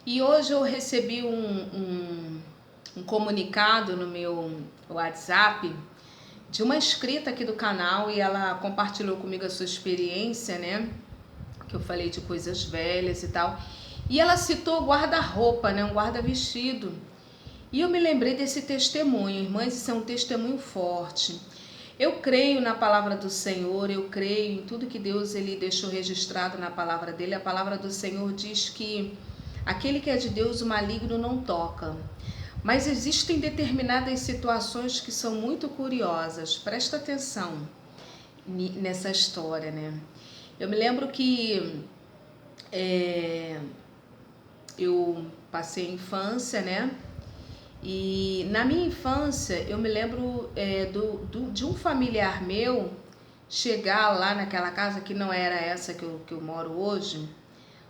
E hoje eu recebi um comunicado no meu WhatsApp de uma inscrita aqui do canal e ela compartilhou comigo a sua experiência, né? Que eu falei de coisas velhas e tal. E ela citou guarda-roupa, né? Um guarda-vestido. E eu me lembrei desse testemunho, irmãs, isso é um testemunho forte. Eu creio na palavra do Senhor, eu creio em tudo que Deus ele deixou registrado na palavra dele. A palavra do Senhor diz que aquele que é de Deus, o maligno não toca. Mas existem determinadas situações que são muito curiosas. Presta atenção nessa história, né? Eu me lembro que eu passei a infância, né? E na minha infância eu me lembro de um familiar meu chegar lá naquela casa, que não era essa que eu moro hoje,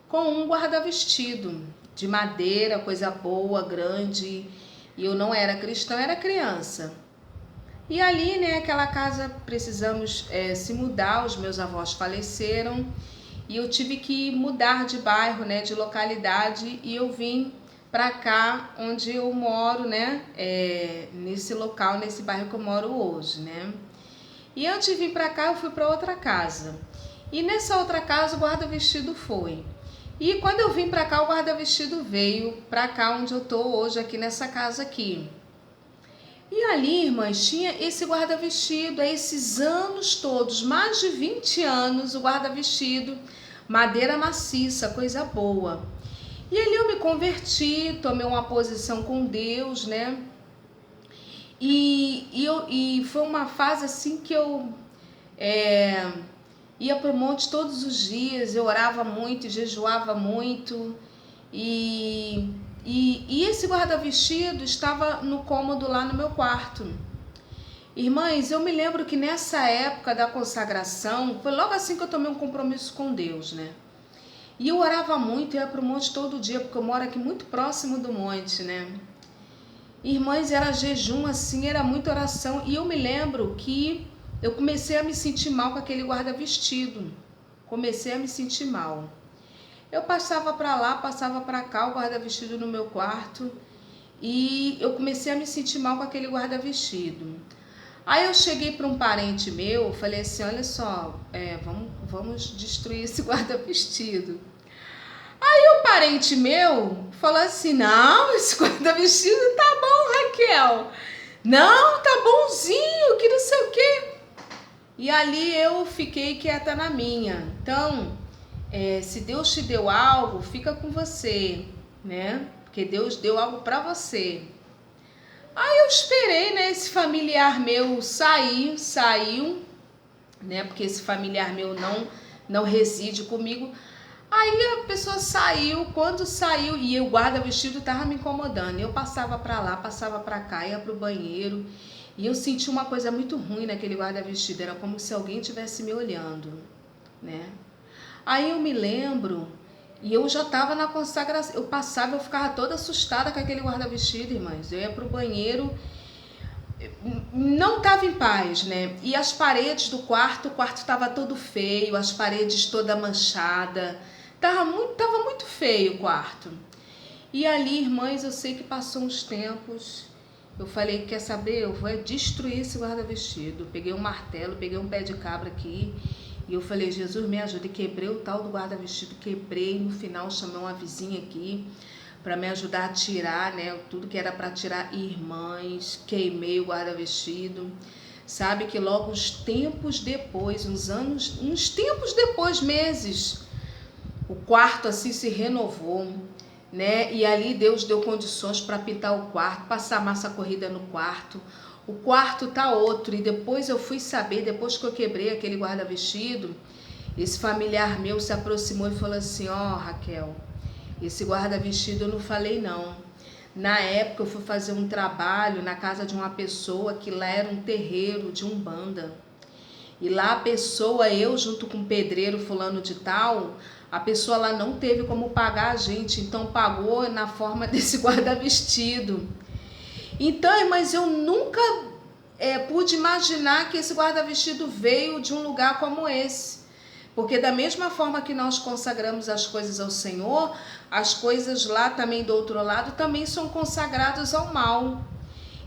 com um guarda-vestido de madeira, coisa boa, grande. E eu não era cristã, era criança. E ali, né, aquela casa, precisamos se mudar, os meus avós faleceram e eu tive que mudar de bairro, né, de localidade, e eu vim pra cá onde eu moro, né, nesse local, nesse bairro que eu moro hoje, né. E antes de vir pra cá, eu fui pra outra casa. E nessa outra casa o guarda-vestido foi. E quando eu vim pra cá, o guarda-vestido veio pra cá onde eu tô hoje, aqui nessa casa aqui. E ali, irmãs, tinha esse guarda-vestido, há esses anos todos, mais de 20 anos, o guarda-vestido, madeira maciça, coisa boa. E ali eu me converti, tomei uma posição com Deus, né? E foi uma fase assim que eu ia para o monte todos os dias, eu orava muito, jejuava muito. E esse guarda-vestido estava no cômodo lá no meu quarto. Irmãs, eu me lembro que nessa época da consagração, foi logo assim que eu tomei um compromisso com Deus, né? E eu orava muito, ia para o monte todo dia, porque eu moro aqui muito próximo do monte, né? Irmãs, era jejum assim, era muita oração. E eu me lembro que eu comecei a me sentir mal com aquele guarda-vestido. Comecei a me sentir mal. Eu passava para lá, passava para cá, o guarda-vestido no meu quarto, e eu comecei a me sentir mal com aquele guarda-vestido. Aí eu cheguei para um parente meu, falei assim, olha só, vamos destruir esse guarda-vestido. Aí o parente meu falou assim, não, esse guarda-vestido tá bom, Raquel. Não, tá bonzinho, que não sei o quê. E ali eu fiquei quieta na minha. Então, se Deus te deu algo, fica com você, né? Porque Deus deu algo para você. Aí eu esperei, né? Esse familiar meu saiu, né? Porque esse familiar meu não reside comigo. Aí a pessoa saiu, quando saiu, e o guarda-vestido tava me incomodando. Eu passava para lá, passava para cá, ia pro banheiro, e eu senti uma coisa muito ruim naquele guarda-vestido. Era como se alguém estivesse me olhando, né? Aí eu me lembro, e eu já estava na consagração, eu ficava toda assustada com aquele guarda-vestido, irmãs. Eu ia pro banheiro, não estava em paz, né? E as paredes do quarto, o quarto estava todo feio, as paredes toda manchada. Tava muito feio o quarto. E ali, irmãs, eu sei que passou uns tempos, eu falei, quer saber, eu vou destruir esse guarda-vestido. Peguei um martelo, peguei um pé de cabra aqui, e eu falei, Jesus, me ajuda. E quebrei o tal do guarda-vestido, quebrei. No final, chamei uma vizinha aqui para me ajudar a tirar, né? Tudo que era para tirar, irmãs. Queimei o guarda-vestido. Sabe que logo uns tempos depois, uns tempos depois, meses, o quarto assim se renovou, né? E ali Deus deu condições para pintar o quarto, passar massa corrida no quarto. O quarto tá outro. E depois eu fui saber, depois que eu quebrei aquele guarda-vestido, esse familiar meu se aproximou e falou assim, Raquel, esse guarda-vestido eu não falei não. Na época eu fui fazer um trabalho na casa de uma pessoa que lá era um terreiro de Umbanda. E lá a pessoa, eu junto com o pedreiro fulano de tal, a pessoa lá não teve como pagar a gente, então pagou na forma desse guarda-vestido. Então, irmãs, eu nunca pude imaginar que esse guarda-vestido veio de um lugar como esse. Porque da mesma forma que nós consagramos as coisas ao Senhor, as coisas lá também do outro lado também são consagradas ao mal.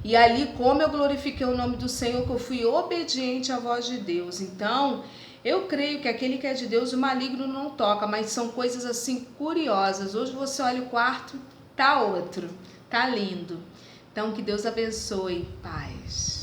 E ali, como eu glorifiquei o nome do Senhor, que eu fui obediente à voz de Deus. Então, eu creio que aquele que é de Deus, o maligno não toca, mas são coisas assim curiosas. Hoje você olha o quarto, tá outro, tá lindo. Então, que Deus abençoe. Paz.